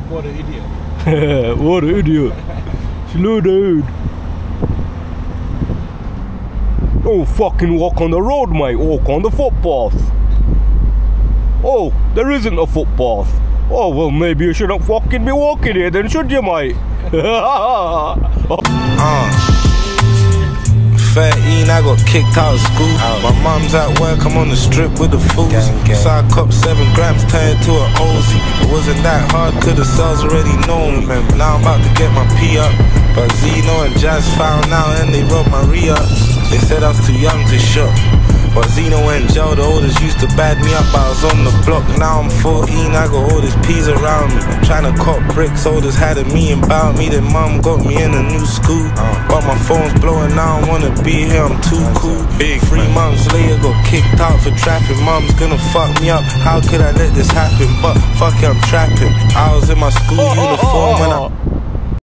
What an idiot. What an idiot. Slow down. Don't fucking walk on the road, mate. Walk on the footpath. Oh, there isn't a footpath. Oh, well, maybe you shouldn't fucking be walking here then, should you, mate? 13, I got kicked out of school. My mum's at work, I'm on the strip with the fools. So I copped 7 grams, turned to an Ozy. It wasn't that hard, cause the cells already know me. Now I'm about to get my P up, but Zeno and Jazz found out and they robbed my re-up. They said I was too young to shop, but Zeno and Joe, the oldest, used to bad me up. I was on the block, now I'm 14, I got all these P's around me. Trying to cop bricks, oldest had a meeting about me. Then mum got me in a new school, but my phone's blowing, I don't wanna be here, I'm too cool. Big 3 months later, got kicked out for trapping. Mum's gonna fuck me up, how could I let this happen? But fuck it, I'm trapping. I was in my school uniform when I